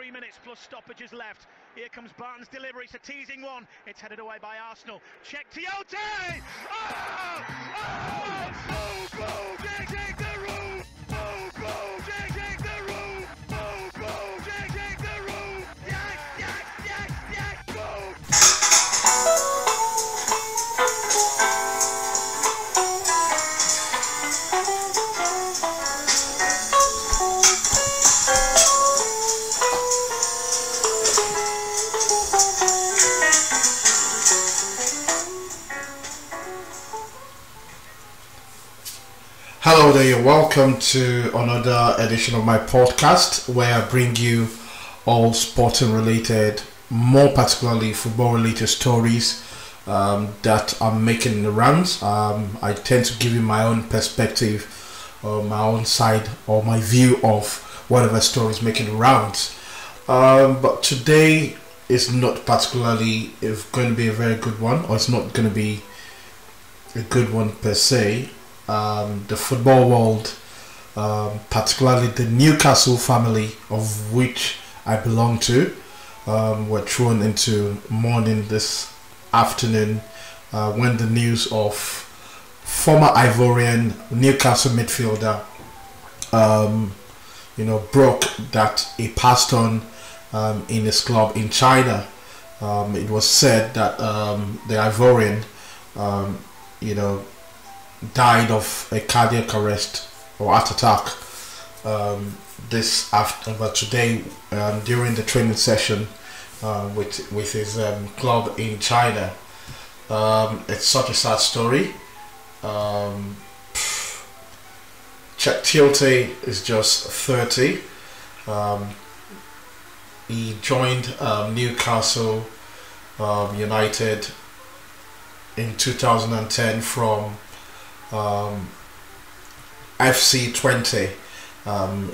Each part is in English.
3 minutes plus stoppages left. Here comes Barton's delivery. It's a teasing one. It's headed away by Arsenal. Check Tiote! Oh! Oh! Boom! Take the room! Boom! Take the room! Boom! Take the room! Yes! Boom! Hello there, welcome to another edition of my podcast where I bring you all sporting related, more particularly football related stories that are making the rounds. I tend to give you my own perspective, my own side or my view of whatever story is making the rounds. But today is not particularly going to be a very good one, or it's not going to be a good one per se. The football world, particularly the Newcastle family of which I belong to, were thrown into mourning this afternoon when the news of former Ivorian Newcastle midfielder broke that he passed on in his club in China. It was said that the Ivorian died of a cardiac arrest or heart attack but today during the training session with his club in China. It's such a sad story. Tiote is just 30. He joined Newcastle United in 2010 from FC 20.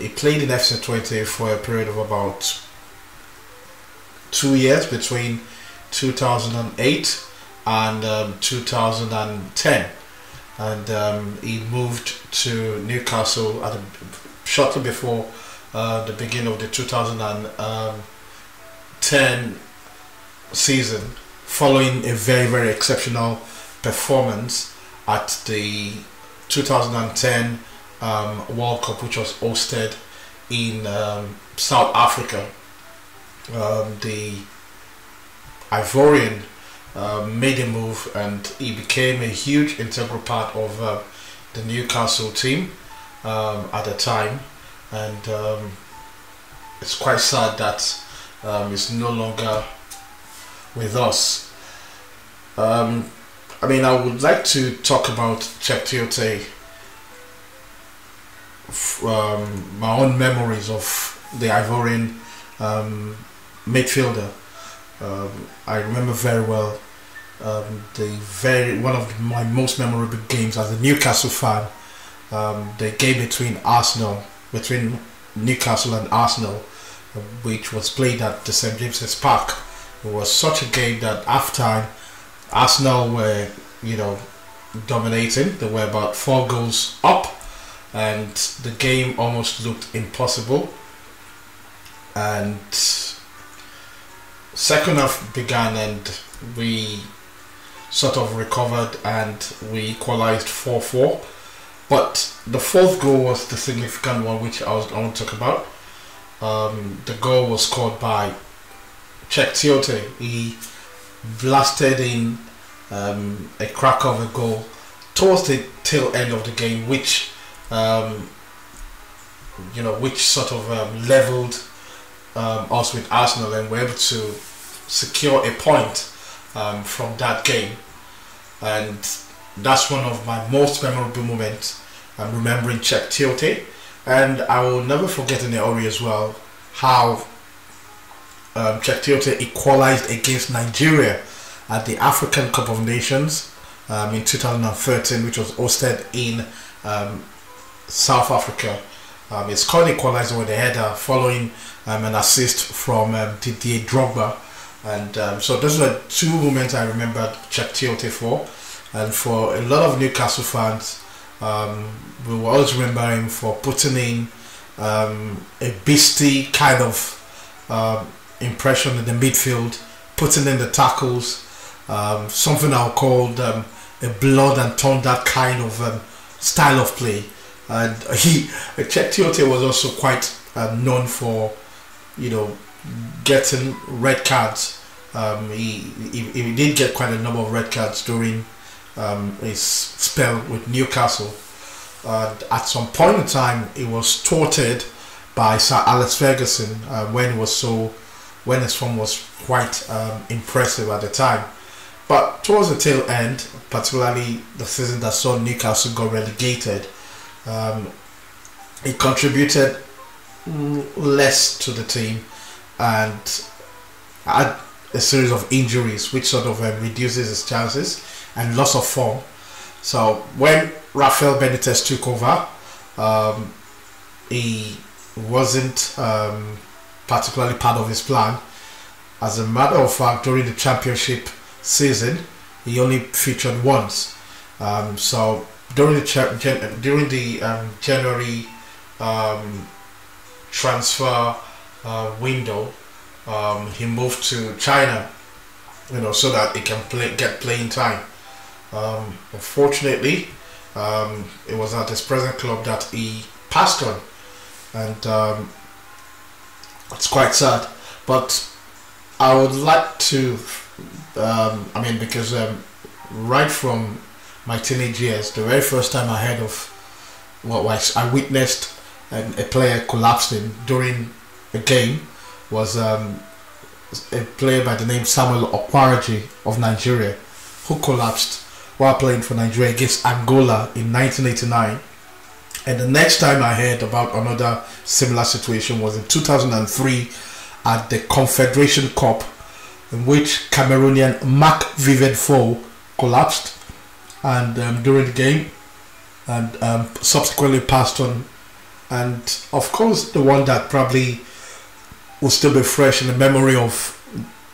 He played in FC 20 for a period of about 2 years between 2008 and 2010, and he moved to Newcastle shortly before the beginning of the 2010 season, following a very, very exceptional performance at the 2010 World Cup, which was hosted in South Africa. The Ivorian made a move and he became a huge integral part of the Newcastle team at the time, and it's quite sad that he's no longer with us. I would like to talk about Tiote, my own memories of the Ivorian midfielder. I remember very well one of my most memorable games as a Newcastle fan. The game between Newcastle and Arsenal, which was played at the St James's Park. It was such a game that half-time Arsenal were, dominating. They were about 4 goals up, and the game almost looked impossible. And second half began, and we sort of recovered, and we equalized 4-4. But the fourth goal was the significant one, which I want to talk about. The goal was scored by Tiote. He blasted in a crack of a goal towards the tail end of the game, which sort of leveled us with Arsenal, and we're able to secure a point from that game. And that's one of my most memorable moments. I'm remembering Tiote, and I will never forget in the hurry as well how Tiote equalized against Nigeria at the African Cup of Nations in 2013, which was hosted in South Africa. He scored equalizer with a header following an assist from Didier Drogba, and so those were 2 moments I remember Tiote for. And for a lot of Newcastle fans, we will always remember him for putting in a beastly kind of impression in the midfield, putting in the tackles, something I'll call a blood and thunder kind of style of play. And Tiote was also quite known for, getting red cards. He did get quite a number of red cards during his spell with Newcastle. At some point in time, he was thwarted by Sir Alex Ferguson when his form was quite impressive at the time. But towards the tail end, particularly the season that saw Newcastle got relegated, he contributed less to the team and had a series of injuries which sort of reduces his chances and loss of form. So when Rafael Benitez took over, he wasn't particularly part of his plan. As a matter of fact, during the championship season, he only featured once. So during the January transfer window, he moved to China, so that he can get playing time. Unfortunately, it was at his present club that he passed on, and it's quite sad. But I would like to, because right from my teenage years, the very first time I heard of I witnessed a player collapsing during a game was a player by the name Samuel Okparaji of Nigeria, who collapsed while playing for Nigeria against Angola in 1989. And the next time I heard about another similar situation was in 2003 at the Confederation Cup, in which Cameroonian Marc Vivien Foe collapsed and during the game, and subsequently passed on. And of course, the one that probably will still be fresh in the memory of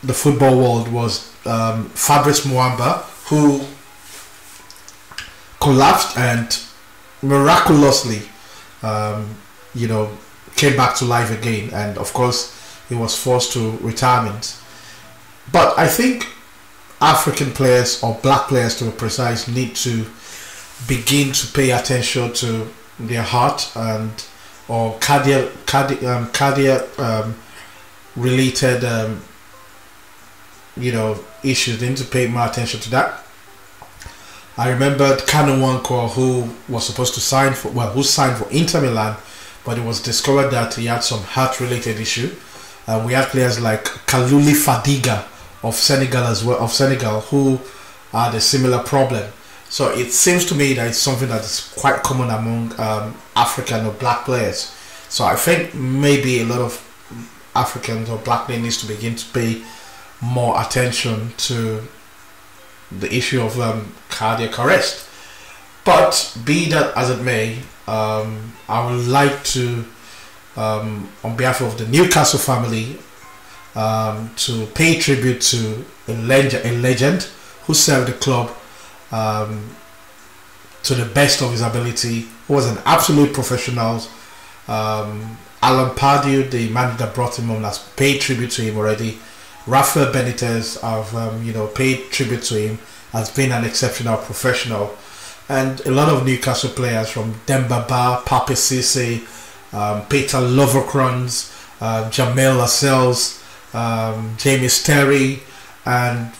the football world was Fabrice Muamba, who collapsed and miraculously came back to life again, and of course he was forced to retirement. But I think African players, or black players to be precise, need to begin to pay attention to their heart and or cardiac related issues. They need to pay more attention to that. I remembered Kanu Nwankwo, who was supposed to who signed for Inter Milan, but it was discovered that he had some heart-related issue. We had players like Kaluli Fadiga of Senegal who had a similar problem. So it seems to me that it's something that is quite common among African or black players. So I think maybe a lot of Africans or black players needs to begin to pay more attention to the issue of cardiac arrest. But be that as it may, I would like to, on behalf of the Newcastle family, to pay tribute to a legend who served the club to the best of his ability, who was an absolute professional. Alan Pardew, the man that brought him on, has paid tribute to him already. Rafael Benitez, I've paid tribute to him, has been an exceptional professional. And a lot of Newcastle players from Demba Ba, Pape Cisse, Peter Lovercrans, Jamel Lascelles, Jamie Sterry, and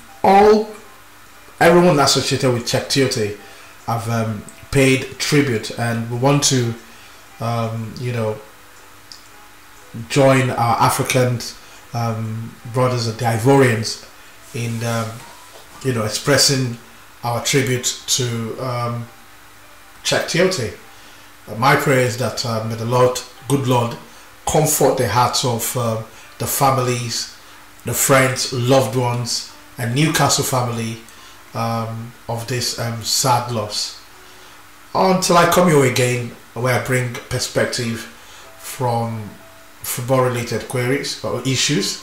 everyone associated with Tiote have paid tribute, and we want to join our African brothers, the Ivorians, in expressing our tribute to Tiote. My prayer is that may the good Lord, comfort the hearts of the families, the friends, loved ones, and Newcastle family of this sad loss. Until I come here again, where I bring perspective from football-related queries or issues.